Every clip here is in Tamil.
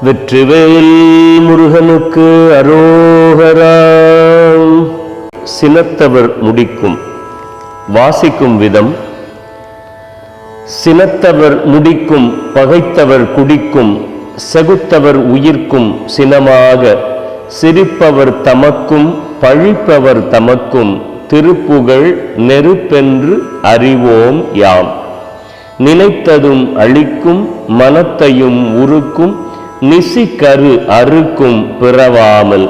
வெற்றிவேல் முருகனுக்கு அரோகரா. சினத்தவர் முடிக்கும். வாசிக்கும் விதம்: சினத்தவர் முடிக்கும், பகைத்தவர் குடிக்கும், செகுத்தவர் உயிர்க்கும் சினமாக, சிரிப்பவர் தமக்கும் பழிப்பவர் தமக்கும், திருப்புகழ் நெருப்பென்று அறிவோம் யாம். நினைத்ததும் அழிக்கும், மனத்தையும் உருக்கும், நிசிக்கரு அறுக்கும் பிறவாமல்,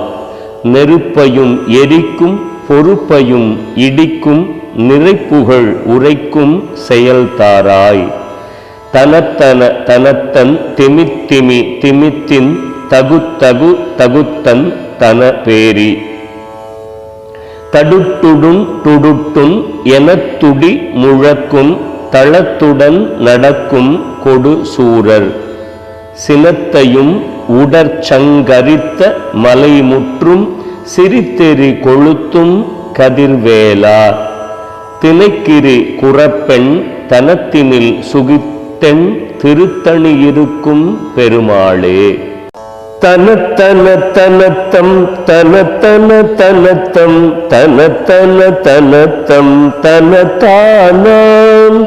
நெருப்பையும் எரிக்கும், பொறுப்பையும் இடிக்கும், நிறைப்புகழ் உரைக்கும் செயல்தாராய். தனத்தன தனத்தன் திமித்திமி திமித்தின் தகுத்தகு தகுத்தன் தன பேரி. தடுட்டுடுன் துடுட்டுன் எனத்துடி முழக்கும், தளத்துடன் நடக்கும் கொடு சூரர். சினத்தையும் உடற்சங்கரித்த மலைமுற்றும், சிரித்தெறி கொளுத்தும் கதிர்வேலா. தினைக்கிரி குறப்பெண் தனத்தினில் சுகித்தெண், திருத்தணி இருக்கும் பெருமாளே. தனத்தன தனத்தம் தனத்தன தனத்தம் தனத்தன தனத்தம் தனத்தானாம்.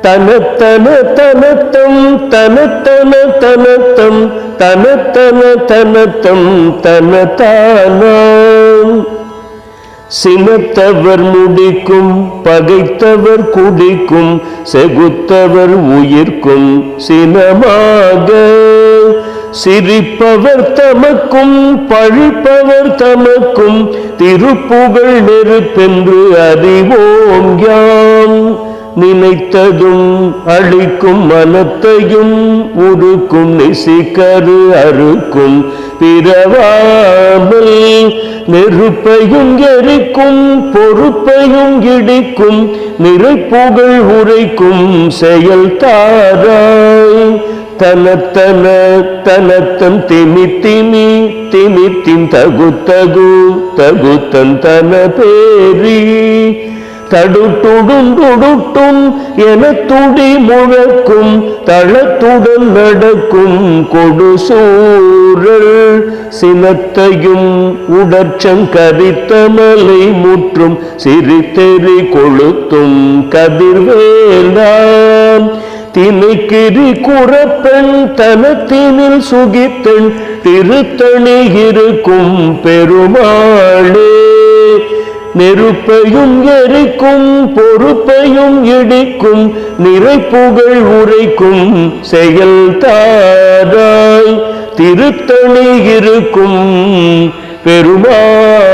தனத்தன தனத்தம் தனத்தன தனத்தம் தனத்தன தனத்தம் தனத்தானாம். சினத்தவர் முடிக்கும், பகைத்தவர் குடிக்கும், செகுத்தவர் உயிர்க்கும் சினமாக, சிரிப்பவர் தமக்கும் பழிப்பவர் தமக்கும், திருப்புகழ் நெருப்பென்று அறிவோம் யாம். நினைத்ததும் அழிக்கும், மனத்தையும் உருக்கும், நிசிக்கரு அறுக்கும் பிறவாமல், நெருப்பையும் எரிக்கும், பொறுப்பையும் இடிக்கும், நிறைப்புகழ் உரைக்கும் செயல்தாராய். தனத்தன தனத்தன் திமித்திமி திமித்தின் தகுத்தகு தகுத்தன் தன பேரி. தடுட்டுடும் துடுட்டும் என துடி முழக்கும், தளத்துடன் நடக்கும் கொடு சூரல். சினத்தையும் உடற்சங்கரித்த மலை முற்றும், சிரித்தெறி கொளுத்தும் கதிர்வேலாம். தினைக்கிரி குறப்பெண் தனத்தினில் சுகித்தெண், திருத்தணி இருக்கும் பெருமாளே. நெருப்பையும் எரிக்கும், பொறுப்பையும் இடிக்கும், நிறைப்புகழ் உரைக்கும் செயல்தாராய். திருத்தணி இருக்கும் பெருமாளே.